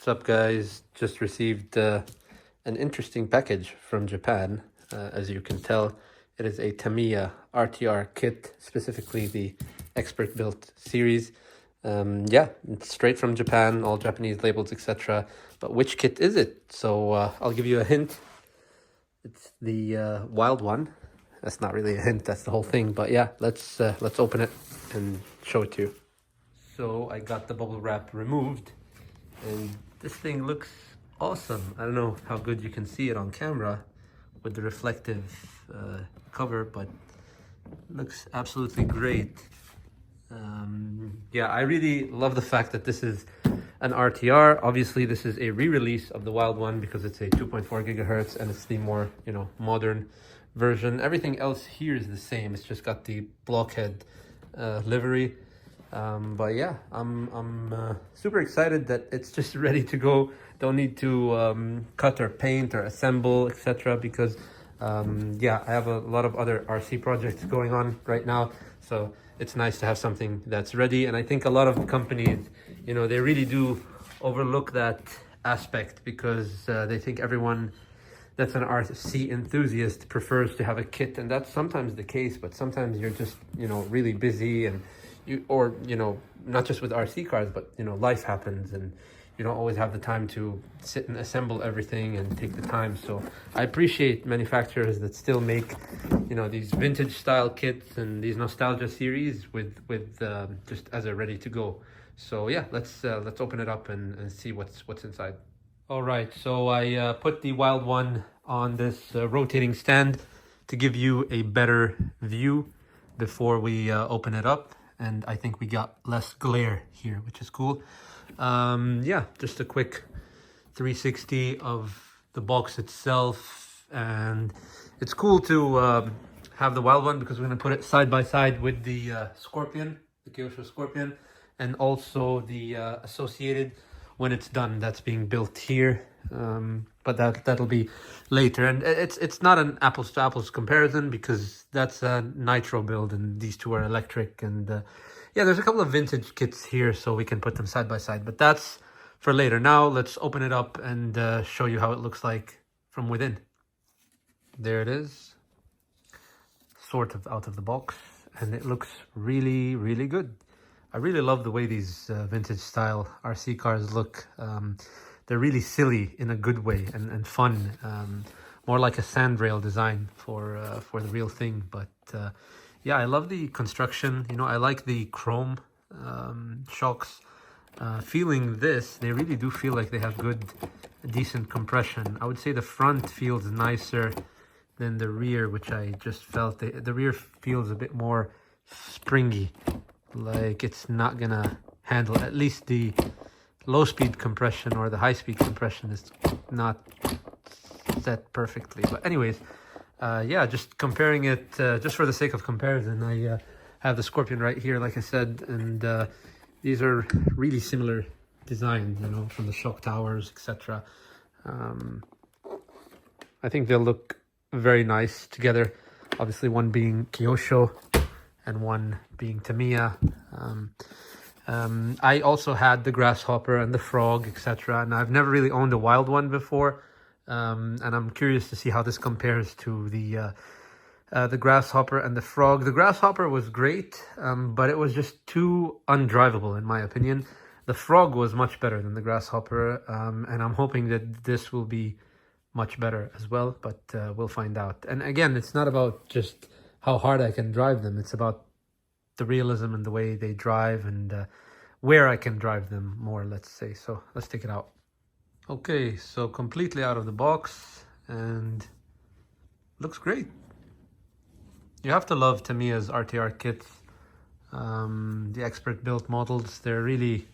What's up, guys? Just received an interesting package from Japan. As you can tell, it is a Tamiya RTR kit, specifically the Expert Built series. Yeah, it's straight from Japan, all Japanese labels, etc. But which kit is it? So I'll give you a hint. It's the Wild One. That's not really a hint, that's the whole thing. But yeah, let's open it and show it to you. So I got the bubble wrap removed, and this thing looks awesome. I don't know how good you can see it on camera with the reflective cover, but it looks absolutely great. Yeah, I really love the fact that this is an RTR. Obviously, this is a re-release of the Wild One because it's a 2.4 gigahertz and it's the more, modern version. Everything else here is the same. It's just got the blockhead livery. But yeah, I'm super excited that it's just ready to go. Don't need to cut or paint or assemble, etc. Because yeah, I have a lot of other RC projects going on right now, so it's nice to have something that's ready. And I think a lot of companies, they really do overlook that aspect because they think everyone that's an RC enthusiast prefers to have a kit, and that's sometimes the case, but sometimes you're just really busy, and or not just with RC cars, but life happens and you don't always have the time to sit and assemble everything and take the time. So I appreciate manufacturers that still make these vintage style kits and these nostalgia series with just as a ready to go. So yeah, let's open it up and see what's inside. All right, so I put the Wild One on this rotating stand to give you a better view before we open it up. And I think we got less glare here, which is cool. Yeah, just a quick 360 of the box itself. And it's cool to have the Wild One because we're going to put it side by side with the Scorpion, the Kyosho Scorpion, and also the associated when it's done. That's being built here, but that'll be later. And it's not an apples to apples comparison because that's a nitro build and these two are electric. And yeah, there's a couple of vintage kits here, so we can put them side by side, but that's for later. Now let's open it up and show you how it looks like from within. There it is, sort of out of the box, and it looks really, really good. I really love the way these vintage style RC cars look. They're really silly in a good way and fun. More like a sandrail design for the real thing. But yeah, I love the construction. I like the chrome shocks. Feeling this, they really do feel like they have good, decent compression. I would say the front feels nicer than the rear, which I just felt. The rear feels a bit more springy. Like it's not gonna handle, at least the low speed compression or the high speed compression is not set perfectly. But anyways, yeah, just comparing it just for the sake of comparison, I have the Scorpion right here, like I said, and these are really similar designs, from the shock towers, etc. I think they'll look very nice together, obviously one being Kyosho and one being Tamiya. I also had the Grasshopper and the Frog, etc. And I've never really owned a Wild One before. And I'm curious to see how this compares to the Grasshopper and the Frog. The Grasshopper was great, but it was just too undrivable in my opinion. The Frog was much better than the Grasshopper, and I'm hoping that this will be much better as well, but we'll find out. And again, it's not about just how hard I can drive them. It's about the realism and the way they drive and where I can drive them more, let's say. So let's take it out. Okay, so completely out of the box and looks great. You have to love Tamiya's RTR kits. The expert built models, they're really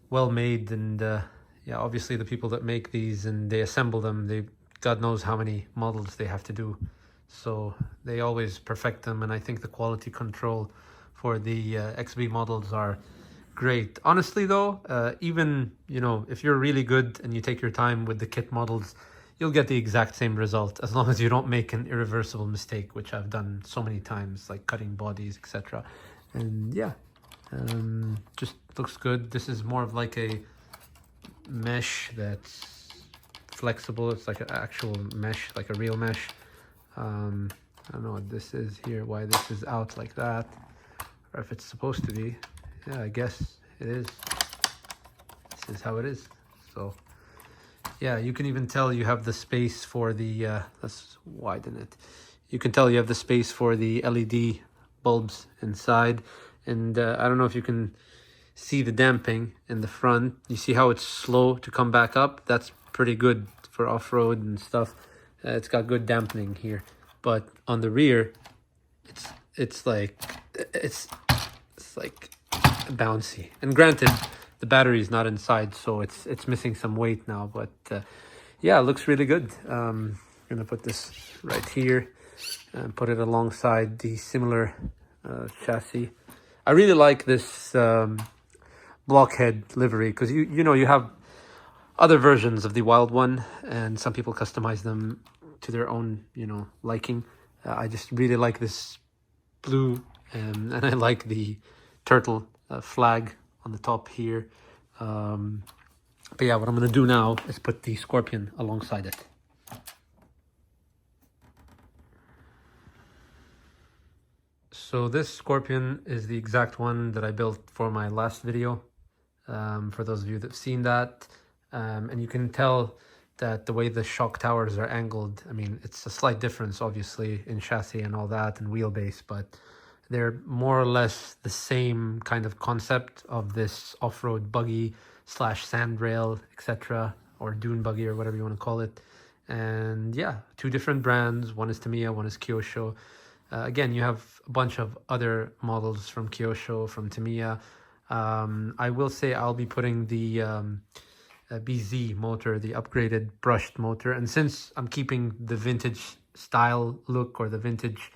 well made, and yeah, obviously the people that make these and they assemble them, God knows how many models they have to do. So they always perfect them, and I think the quality control for the XB models are great. Honestly though, even if you're really good and you take your time with the kit models, you'll get the exact same result as long as you don't make an irreversible mistake, which I've done so many times, like cutting bodies, etc. And yeah, just looks good. This is more of like a mesh that's flexible. It's like an actual mesh, like a real mesh. I don't know what this is here, why this is out like that, or if it's supposed to be. Yeah, I guess it is. This is how it is. So yeah, you can even tell you have the space for the, let's widen it. You can tell you have the space for the LED bulbs inside. And I don't know if you can see the damping in the front. You see how it's slow to come back up? That's pretty good for off-road and stuff. It's got good dampening here. But on the rear, it's like bouncy. And granted, the battery is not inside, so it's missing some weight now. But yeah, it looks really good. I'm gonna put this right here and put it alongside the similar chassis. I really like this blockhead livery because you know you have other versions of the Wild One, and some people customize them to their own, you know, liking. I just really like this blue, and I like the turtle flag on the top here. But yeah, what I'm gonna do now is put the Scorpion alongside it. So this Scorpion is the exact one that I built for my last video. For those of you that have seen that, and you can tell that the way the shock towers are angled, I mean, it's a slight difference obviously in chassis and all that and wheelbase, but they're more or less the same kind of concept of this off-road buggy slash sandrail, etc., or dune buggy or whatever you want to call it. And yeah, two different brands. One is Tamiya, one is Kyosho. Again, you have a bunch of other models from Kyosho, from Tamiya. I will say I'll be putting the BZ motor, the upgraded brushed motor. And since I'm keeping the vintage style look or the vintage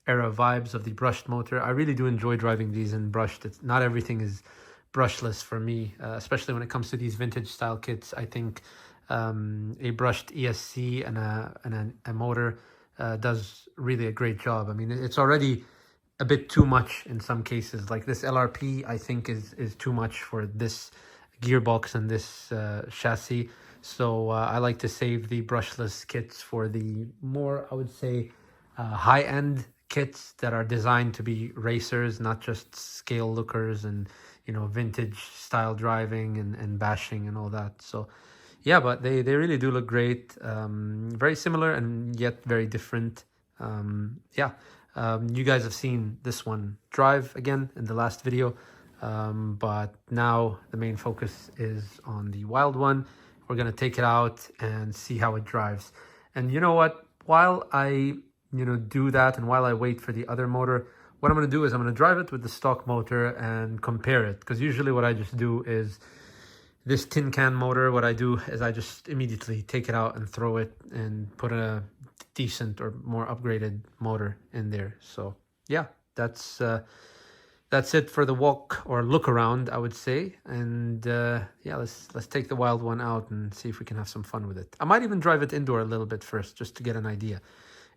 era vibes of the brushed motor, I really do enjoy driving these in brushed. Not everything is brushless for me, especially when it comes to these vintage style kits. I think a brushed ESC and a motor does really a great job. I mean, it's already a bit too much in some cases. Like this LRP, I think is too much for this gearbox and this chassis. So I like to save the brushless kits for the more, I would say, high-end kits that are designed to be racers, not just scale lookers and, you know, vintage style driving and bashing and all that. So yeah, but they really do look great. Very similar and yet very different. Yeah, you guys have seen this one drive again in the last video. But now the main focus is on the Wild One. We're gonna take it out and see how it drives. And you know what? While I do that, and while I wait for the other motor, what I'm gonna do is I'm gonna drive it with the stock motor and compare it. Because usually what I just do is this tin can motor. What I do is I just immediately take it out and throw it and put a decent or more upgraded motor in there. So yeah, that's it for the walk or look around, I would say. And yeah, let's take the Wild One out and see if we can have some fun with it. I might even drive it indoor a little bit first, just to get an idea,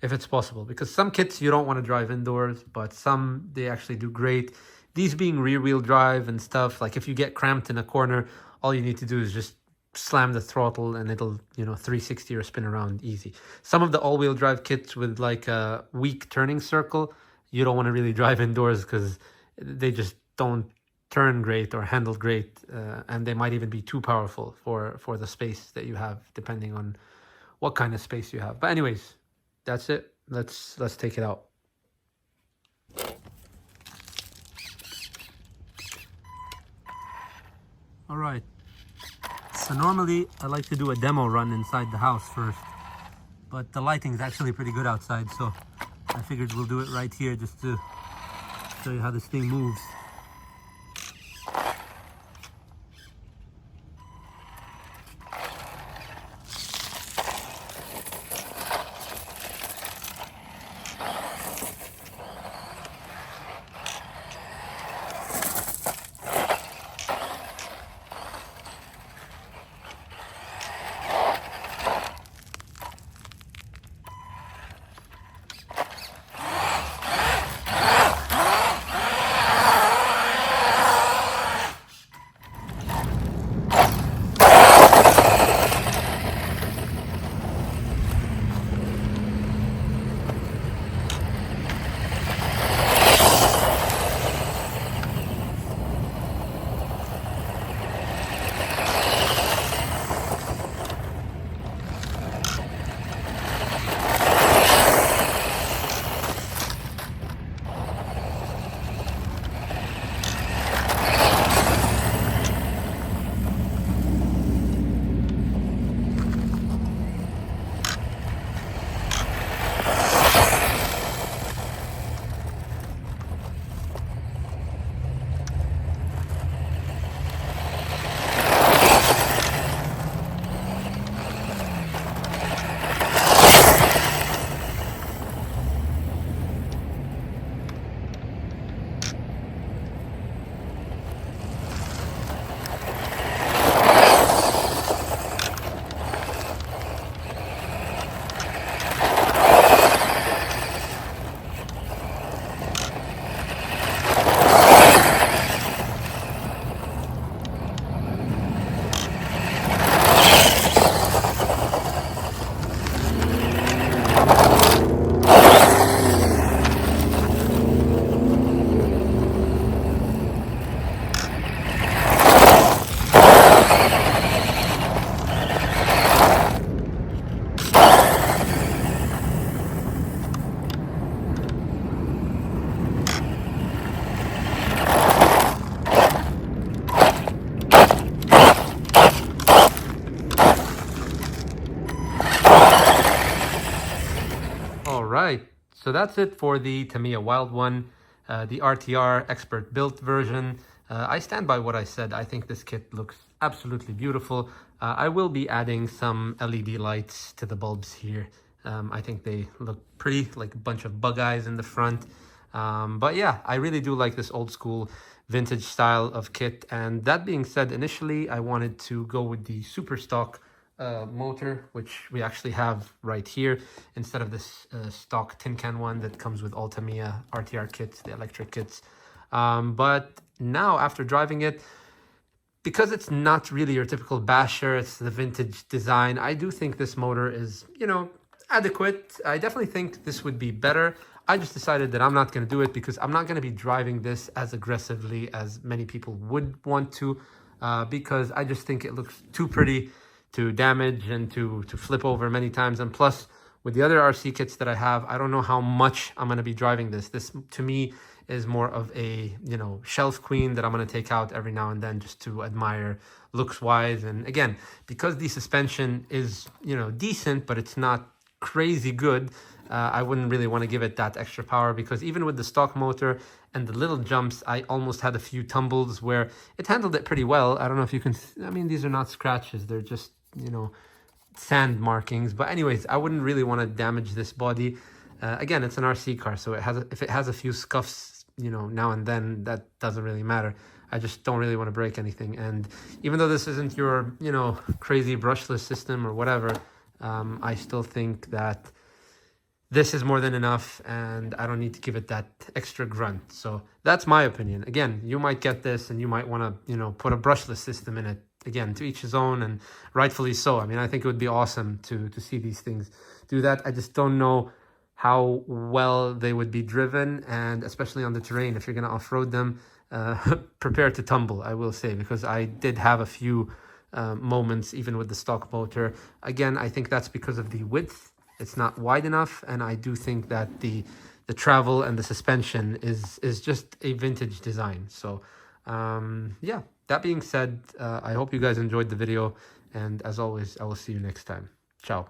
if it's possible. Because some kits you don't want to drive indoors, but some they actually do great. These being rear-wheel drive and stuff, like if you get cramped in a corner, all you need to do is just slam the throttle and it'll, 360 or spin around easy. Some of the all-wheel drive kits with like a weak turning circle, you don't want to really drive indoors because they just don't turn great or handle great, and they might even be too powerful for the space that you have, depending on what kind of space you have. But anyways, that's it. Let's take it out. All right. So normally I like to do a demo run inside the house first, but the lighting is actually pretty good outside, so I figured we'll do it right here just to show you how this thing moves. So that's it for the Tamiya Wild One, the RTR expert built version. I stand by what I said. I think this kit looks absolutely beautiful. I will be adding some LED lights to the bulbs here. I think they look pretty, like a bunch of bug eyes in the front. But yeah, I really do like this old school vintage style of kit. And that being said, initially I wanted to go with the super stock motor, which we actually have right here, instead of this stock tin can one that comes with all Tamiya RTR kits, the electric kits. But now after driving it, because it's not really your typical basher, it's the vintage design, I do think this motor is, you know, adequate. I definitely think this would be better. I just decided that I'm not going to do it because I'm not going to be driving this as aggressively as many people would want to, because I just think it looks too pretty to damage and to flip over many times. And plus, with the other RC kits that I have, I don't know how much I'm going to be driving this. This, to me, is more of a, you know, shelf queen that I'm going to take out every now and then just to admire looks wise. And again, because the suspension is, you know, decent, but it's not crazy good, I wouldn't really want to give it that extra power, because even with the stock motor and the little jumps, I almost had a few tumbles where it handled it pretty well. I don't know if you can, I mean, these are not scratches, they're just, you know, sand markings. But anyways, I wouldn't really want to damage this body. Again, it's an RC car, so it has if it has a few scuffs, you know, now and then, that doesn't really matter. I just don't really want to break anything. And even though this isn't your, you know, crazy brushless system or whatever, I still think that this is more than enough, and I don't need to give it that extra grunt. So that's my opinion. Again, you might get this and you might want to, you know, put a brushless system in it. Again, to each his own, and rightfully so. I mean, I think it would be awesome to see these things do that. I just don't know how well they would be driven, and especially on the terrain, if you're going to off-road them, prepare to tumble, I will say, because I did have a few moments even with the stock motor. Again, I think that's because of the width. It's not wide enough, and I do think that the travel and the suspension is just a vintage design. So yeah, that being said, I hope you guys enjoyed the video, and as always, I will see you next time. Ciao.